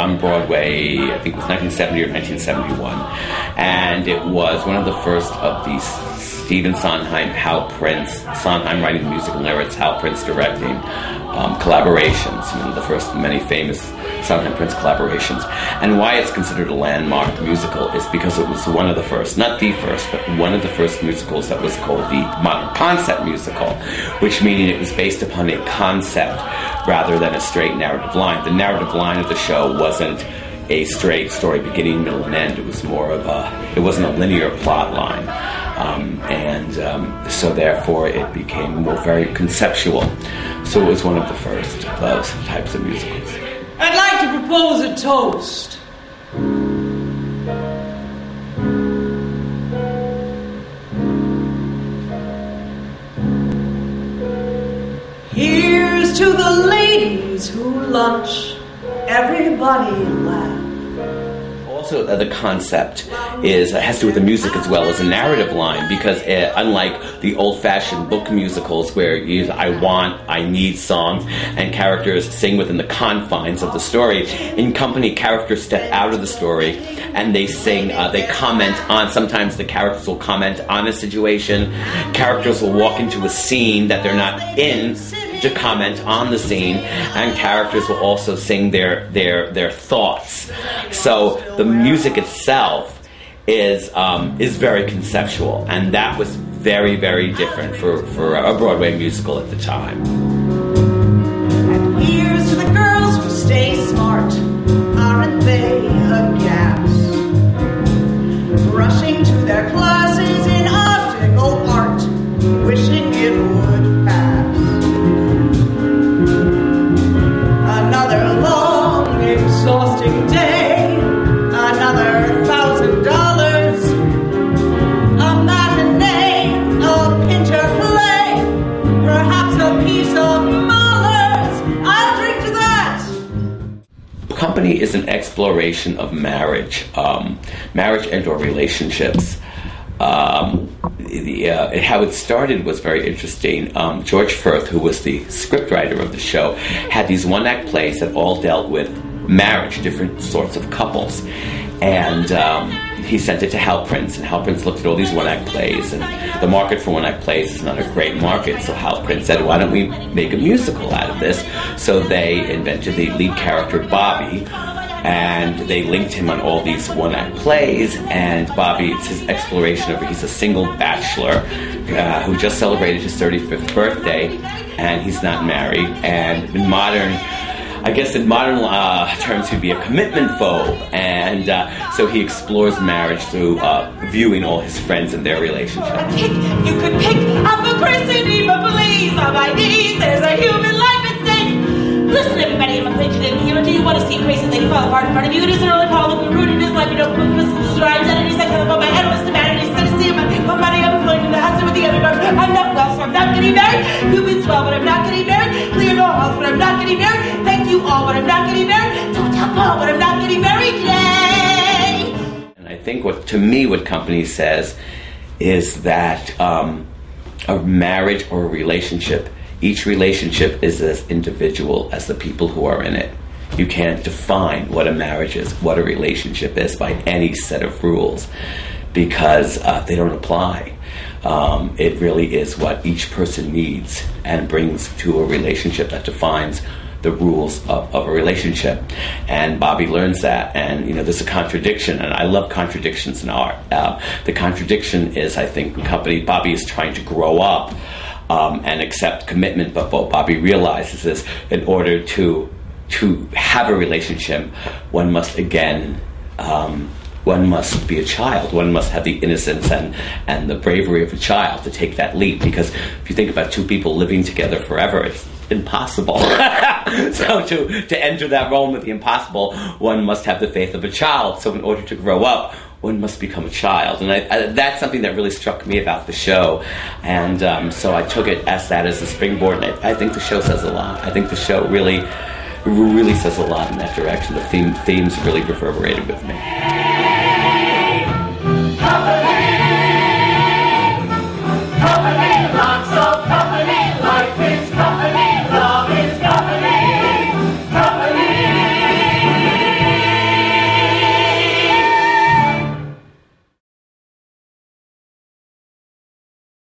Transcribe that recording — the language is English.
on Broadway, I think it was 1970 or 1971, and it was one of the first of these Stephen Sondheim, Hal Prince, Sondheim writing the music and lyrics, Hal Prince directing, collaborations, one of the first many famous Sondheim Prince collaborations. And why it's considered a landmark musical is because it was one of the first, not the first, but one of the first musicals that was called the modern concept musical, which meaning it was based upon a concept rather than a straight narrative line. The narrative line of the show wasn't a straight story beginning, middle, and end. It was more of it wasn't a linear plot line. So therefore it became more very conceptual. So it was one of the first of those types of musicals. I'd like to propose a toast. Here's to the ladies who lunch, everybody laugh. Also, the concept has to do with the music as well as a narrative line, because unlike the old-fashioned book musicals where you use I need songs and characters sing within the confines of the story, in Company, characters step out of the story and they sing, they comment on, sometimes the characters will comment on a situation, characters will walk into a scene that they're not in to comment on the scene, and characters will also sing their thoughts. So the music itself is very conceptual, and that was very, very different for a Broadway musical at the time. And here's to the girls who stay smart, aren't they a gas? Rushing to their classes in optical art, wishing it would pass. Another long, exhausting day, another $1,000, a matinee, a pincher play, perhaps a piece of Mahler's. I'll drink to that. Company is an exploration of marriage, marriage and/or relationships. How it started was very interesting. George Firth, who was the scriptwriter of the show, had these one-act plays that all dealt with marriage, different sorts of couples. And he sent it to Hal Prince, and Hal Prince looked at all these one-act plays, and the market for one-act plays is not a great market, so Hal Prince said, why don't we make a musical out of this? So they invented the lead character, Bobby, and they linked him on all these one-act plays, and Bobby, it's his exploration of, he's a single bachelor who just celebrated his 35th birthday, and he's not married, and in modern terms, he'd be a commitment phobe, and so he explores marriage through viewing all his friends and their relationship. You could pick up a Christian, but please, on my knees, there's a human life at stake. Listen, everybody, I'm afraid you didn't hear. Do you want to see a crazy thing fall apart in front of you? It isn't really Paul looking rude in his life. You don't put Mrs. identity, sex on my head was the matter. Instead of seeing my money, I'm floating in the house with the other girls. I'm not well, so I'm not getting married. You've been swell, but I'm not getting married. Clear no house, but I'm not getting married. Thank you all, but I'm not getting married. Don't tell Paul, but I'm not getting married today. And I think what Company says is that a marriage or a relationship, each relationship is as individual as the people who are in it. You can't define what a marriage is, what a relationship is by any set of rules, because they don't apply. It really is what each person needs and brings to a relationship that defines the rules of a relationship. And Bobby learns that, and there's a contradiction, and I love contradictions in art. The contradiction is, I think, in Company, Bobby is trying to grow up and accept commitment, but what Bobby realizes is in order to have a relationship, one must be a child. One must have the innocence and the bravery of a child to take that leap, because if you think about two people living together forever, it's impossible. So to enter that realm of the impossible, one must have the faith of a child. So in order to grow up, one must become a child. And that's something that really struck me about the show. And so I took it as a springboard, and I think the show says a lot. I think the show really says a lot in that direction. The themes really reverberated with me.